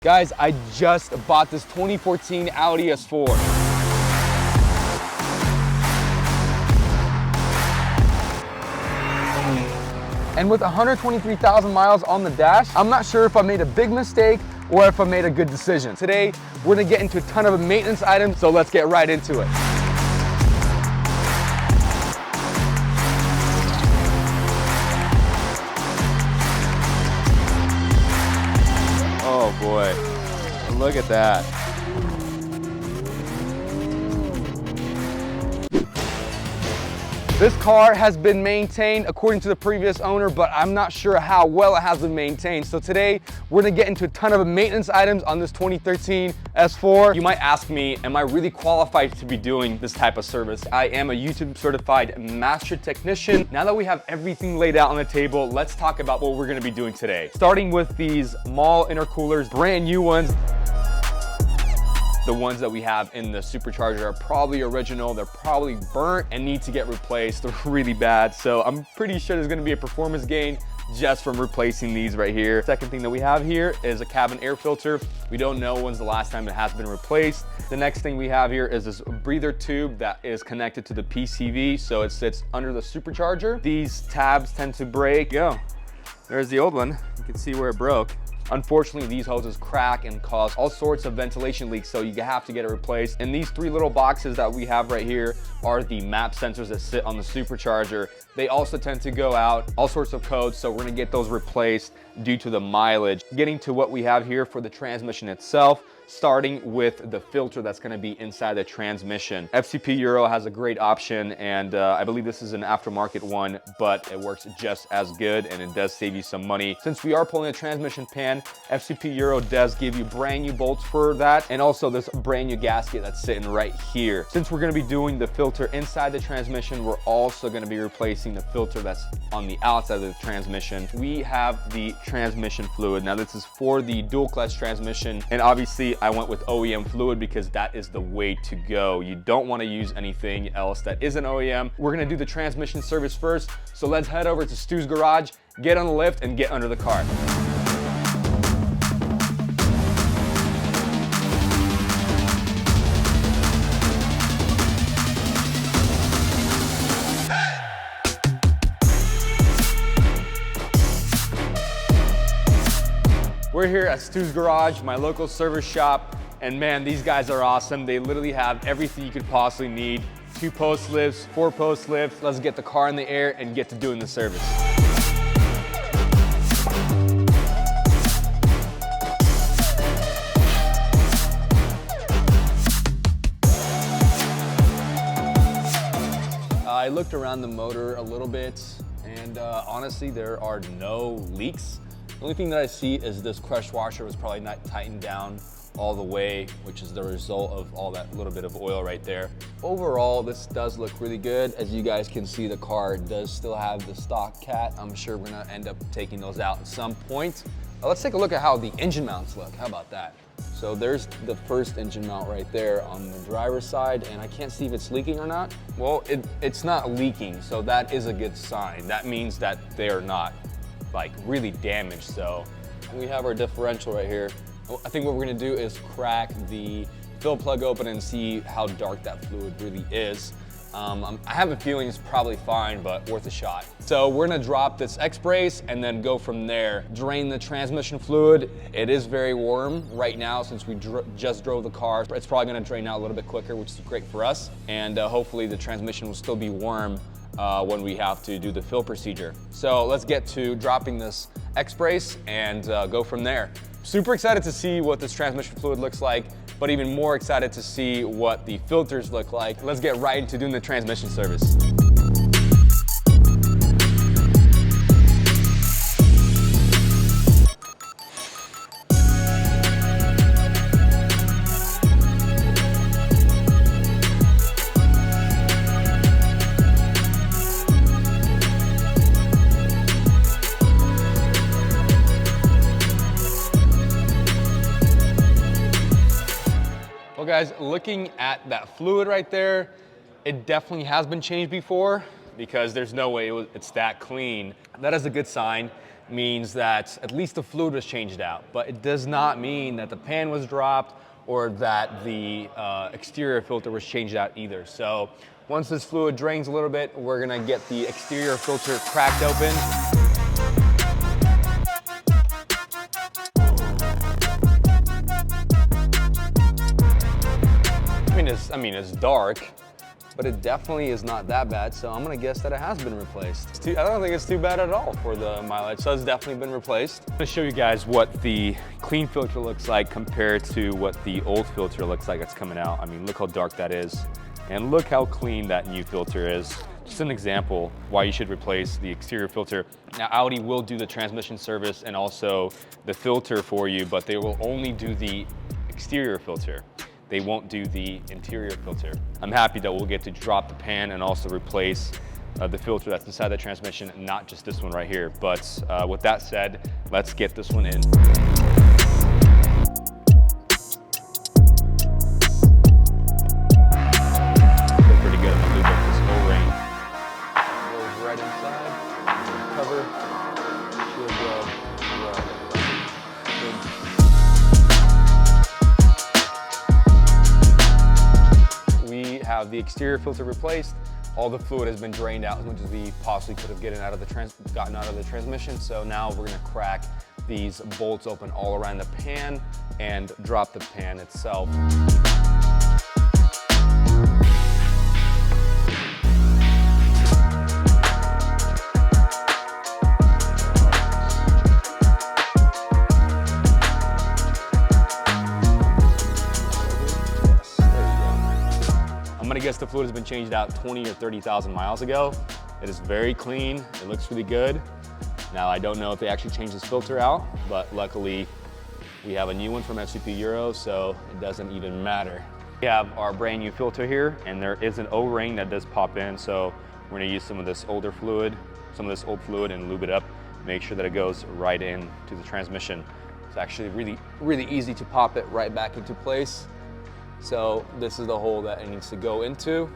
Guys, I just bought this 2014 Audi S4. And with 123,000 miles on the dash, I'm not sure if I made a big mistake or if I made a good decision. Today, we're gonna get into a ton of maintenance items, so let's get right into it. Oh boy, look at that. This car has been maintained according to the previous owner, but I'm not sure how well it has been maintained. So today, we're gonna get into a ton of maintenance items on this 2013 S4. You might ask me, am I really qualified to be doing this type of service? I am a YouTube certified master technician. Now that we have everything laid out on the table, let's talk about what we're gonna be doing today. Starting with these mall intercoolers, brand new ones. The ones that we have in the supercharger are probably original. They're probably burnt and need to get replaced. They're really bad. So I'm pretty sure there's gonna be a performance gain just from replacing these right here. Second thing that we have here is a cabin air filter. We don't know when's the last time it has been replaced. The next thing we have here is this breather tube that is connected to the PCV. So it sits under the supercharger. These tabs tend to break. There's the old one. You can see where it broke. Unfortunately, these hoses crack and cause all sorts of ventilation leaks, so you have to get it replaced. And these three little boxes that we have right here are the map sensors that sit on the supercharger. They also tend to go out, all sorts of codes, so we're gonna get those replaced due to the mileage. Getting to what we have here for the transmission itself, starting with the filter that's gonna be inside the transmission. FCP Euro has a great option, and I believe this is an aftermarket one, but it works just as good and it does save you some money. Since we are pulling a transmission pan, FCP Euro does give you brand new bolts for that, and also this brand new gasket that's sitting right here. Since we're gonna be doing the filter inside the transmission, we're also gonna be replacing the filter that's on the outside of the transmission. We have the transmission fluid. Now this is for the dual clutch transmission, and obviously I went with OEM fluid because that is the way to go. You don't want to use anything else that isn't OEM. We're gonna do the transmission service first, so let's head over to Stu's garage, get on the lift, and get under the car. We're here at Stu's Garage, my local service shop, and man, these guys are awesome. They literally have everything you could possibly need. 2 post lifts, 4 post lifts. Let's get the car in the air and get to doing the service. I looked around the motor a little bit, and honestly, there are no leaks. The only thing that I see is this crush washer was probably not tightened down all the way, which is the result of all that little bit of oil right there. Overall, this does look really good. As you guys can see, the car does still have the stock cat. I'm sure we're gonna end up taking those out at some point. Let's take a look at how the engine mounts look. How about that? So there's the first engine mount right there on the driver's side, and I can't see if it's leaking or not. Well, it's not leaking, so that is a good sign. That means that they are not like really damaged. So we have our differential right here. I think what we're gonna do is crack the fill plug open and see how dark that fluid really is. I have a feeling it's probably fine, but worth a shot. So we're gonna drop this X-brace and then go from there. Drain the transmission fluid. It is very warm right now since we just drove the car. It's probably gonna drain out a little bit quicker, which is great for us. And hopefully the transmission will still be warm when we have to do the fill procedure. So let's get to dropping this X-brace and go from there. Super excited to see what this transmission fluid looks like, but even more excited to see what the filters look like. Let's get right into doing the transmission service. Well guys, looking at that fluid right there, it definitely has been changed before because there's no way it's that clean. That is a good sign. means that at least the fluid was changed out, but it does not mean that the pan was dropped or that the exterior filter was changed out either. So once this fluid drains a little bit, we're gonna get the exterior filter cracked open. I mean, it's dark, but it definitely is not that bad, so I'm gonna guess that it has been replaced. I don't think it's too bad at all for the mileage, so it's definitely been replaced. I'm gonna show you guys what the clean filter looks like compared to what the old filter looks like that's coming out. I mean, look how dark that is, and look how clean that new filter is. Just an example why you should replace the exterior filter. Now, Audi will do the transmission service and also the filter for you, but they will only do the exterior filter. They won't do the interior filter. I'm happy that we'll get to drop the pan and also replace the filter that's inside the transmission, not just this one right here. But with that said, let's get this one in. Feel pretty good. I'm gonna lube up this O-ring. Goes right inside. Cover should go right. Have the exterior filter replaced. All the fluid has been drained out as much as we possibly could have gotten out of the transmission. So now we're gonna crack these bolts open all around the pan and drop the pan itself. I'm gonna guess the fluid has been changed out 20 or 30,000 miles ago. It is very clean, it looks really good. Now, I don't know if they actually changed this filter out, but luckily we have a new one from SCP Euro, so it doesn't even matter. We have our brand new filter here, and there is an O-ring that does pop in, so we're gonna use some of this old fluid and lube it up, make sure that it goes right into the transmission. It's actually really easy to pop it right back into place. So this is the hole that it needs to go into,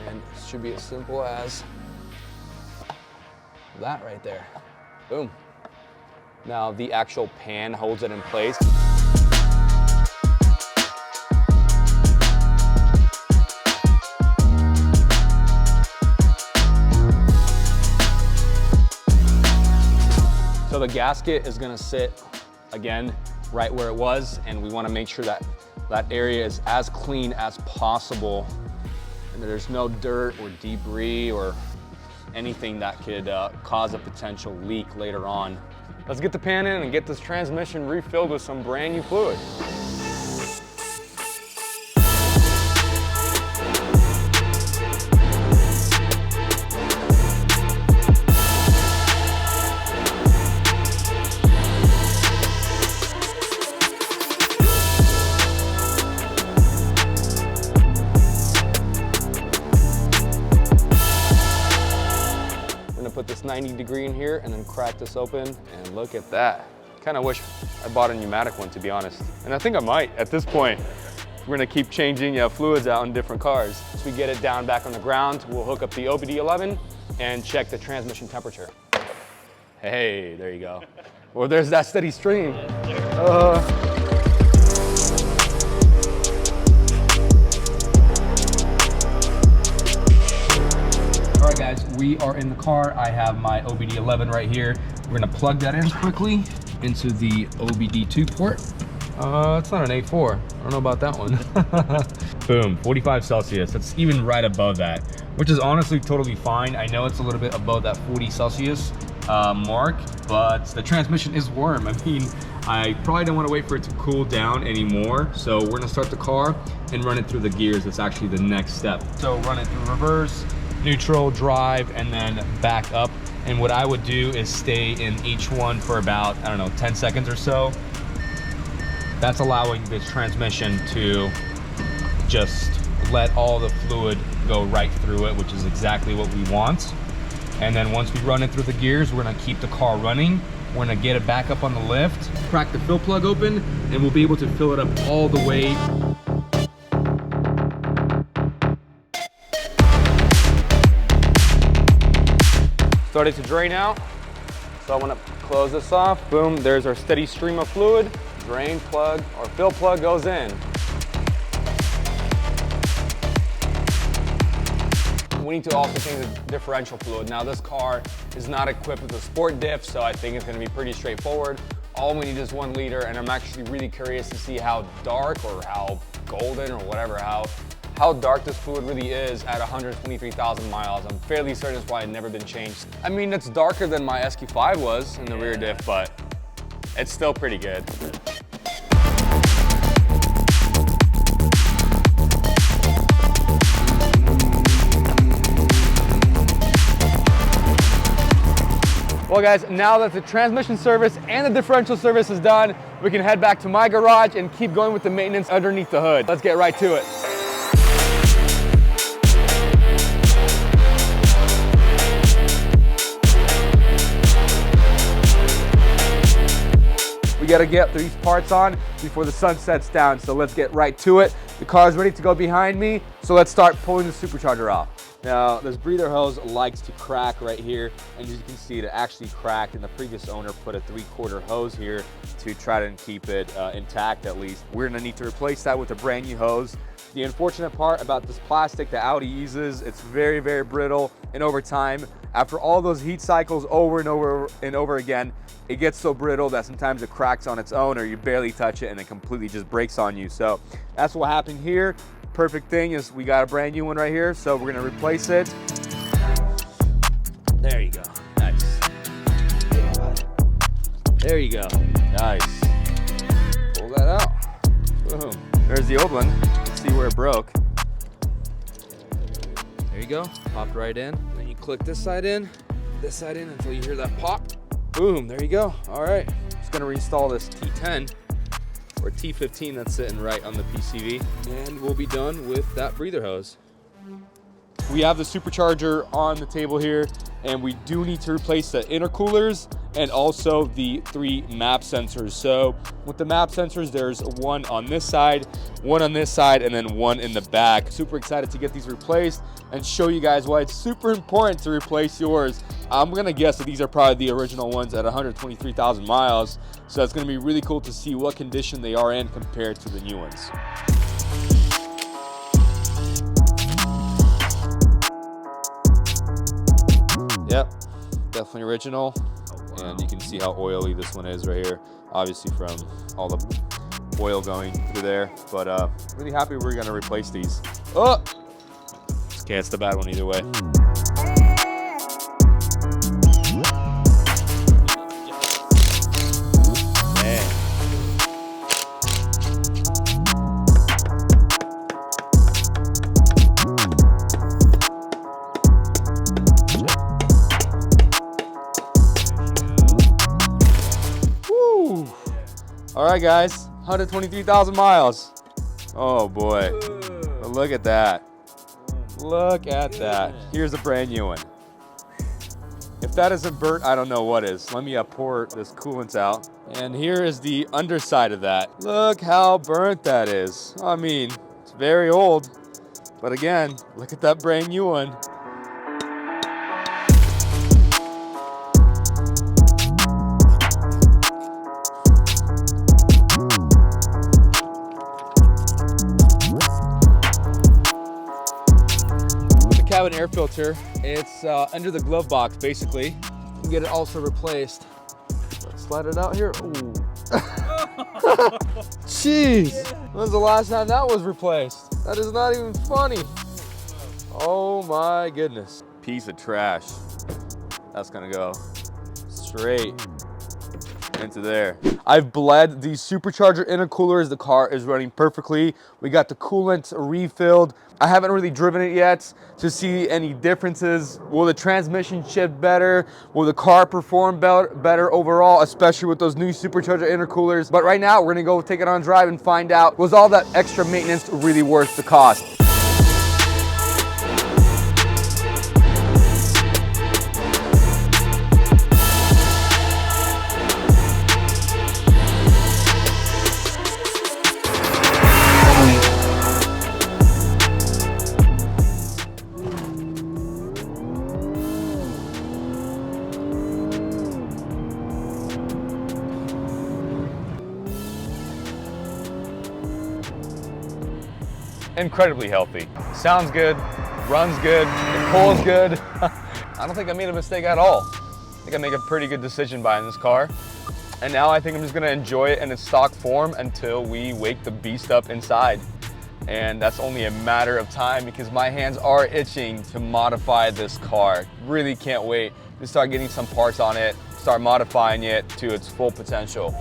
and it should be as simple as that right there. Boom. Now the actual pan holds it in place. So the gasket is gonna sit, again, right where it was, and we wanna make sure that that area is as clean as possible and there's no dirt or debris or anything that could cause a potential leak later on. Let's get the pan in and get this transmission refilled with some brand new fluid. Put this 90 degree in here and then crack this open, and look at that. Kind of wish I bought a pneumatic one, to be honest. And I think I might at this point. We're gonna keep changing fluids out in different cars. Once we get it down back on the ground, we'll hook up the OBD11 and check the transmission temperature. Hey, there you go. Well, there's that steady stream. All right, guys, we are in the car. I have my OBD11 right here. We're gonna plug that in quickly into the OBD2 port. It's not an A4. I don't know about that one. Boom, 45 Celsius. That's even right above that, which is honestly totally fine. I know it's a little bit above that 40 Celsius mark, but the transmission is warm. I mean, I probably don't want to wait for it to cool down anymore. So we're gonna start the car and run it through the gears. That's actually the next step. So run it through reverse, neutral, drive, and then back up. And what I would do is stay in each one for about, I don't know, 10 seconds or so. That's allowing this transmission to just let all the fluid go right through it, which is exactly what we want. And then once we run it through the gears, we're gonna keep the car running. We're gonna get it back up on the lift, crack the fill plug open, and we'll be able to fill it up all the way. Started to drain out. So I'm gonna close this off. Boom, there's our steady stream of fluid. Drain plug or fill plug goes in. We need to also change the differential fluid. Now this car is not equipped with a sport diff, so I think it's gonna be pretty straightforward. All we need is 1 liter, and I'm actually really curious to see how dark or how golden or whatever, how dark this fluid really is at 123,000 miles. I'm fairly certain it's probably never been changed. I mean, it's darker than my SQ5 was in the rear diff, but it's still pretty good. Well guys, now that the transmission service and the differential service is done, we can head back to my garage and keep going with the maintenance underneath the hood. Let's get right to it. We gotta get these parts on before the sun sets down, so let's get right to it. The car is ready to go behind me, so let's start pulling the supercharger off. Now, this breather hose likes to crack right here, and as you can see, it actually cracked, and the previous owner put a 3/4 hose here to try to keep it intact at least. We're gonna need to replace that with a brand new hose. The unfortunate part about this plastic that Audi uses, it's very, very brittle, and over time, after all those heat cycles over and over and over again, it gets so brittle that sometimes it cracks on its own, or you barely touch it and it completely just breaks on you. So that's what happened here. Perfect thing is we got a brand new one right here, so we're gonna replace it. There you go, nice. There you go, nice. Pull that out, boom. There's the old one, let's see where it broke. There you go, popped right in. Then you click this side in until you hear that pop. Boom, there you go, all right. Just gonna reinstall this T10 or T15 that's sitting right on the PCV, and we'll be done with that breather hose. We have the supercharger on the table here, and we do need to replace the intercoolers and also the 3 map sensors. So with the map sensors, there's one on this side, one on this side, and then one in the back. Super excited to get these replaced and show you guys why it's super important to replace yours. I'm gonna guess that these are probably the original ones at 123,000 miles. So it's gonna be really cool to see what condition they are in compared to the new ones. Yep, definitely original. And you can see how oily this one is right here. Obviously from all the oil going through there. But really happy we're gonna replace these. Oh! Okay, it's the bad one either way. All right, guys, 123,000 miles. Oh boy, look at that. Look at that. Here's a brand new one. If that isn't burnt, I don't know what is. Let me pour this coolant out. And here is the underside of that. Look how burnt that is. I mean, it's very old, but again, look at that brand new one. Cabin air filter, it's under the glove box basically. You can get it also replaced. Let's slide it out here. Ooh. Jeez, when was the last time that was replaced? That is not even funny. Oh my goodness. Piece of trash. That's gonna go straight into there. I've bled the supercharger intercoolers. The car is running perfectly. We got the coolant refilled. I haven't really driven it yet to see any differences. Will the transmission shift better? Will the car perform better overall, especially with those new supercharger intercoolers? But right now, we're gonna go take it on a drive and find out, was all that extra maintenance really worth the cost? incredibly healthy. Sounds good, runs good, it pulls good. I don't think I made a mistake at all. I think I made a pretty good decision buying this car. And now I think I'm just gonna enjoy it in its stock form until we wake the beast up inside. And that's only a matter of time because my hands are itching to modify this car. Really can't wait to start getting some parts on it, start modifying it to its full potential.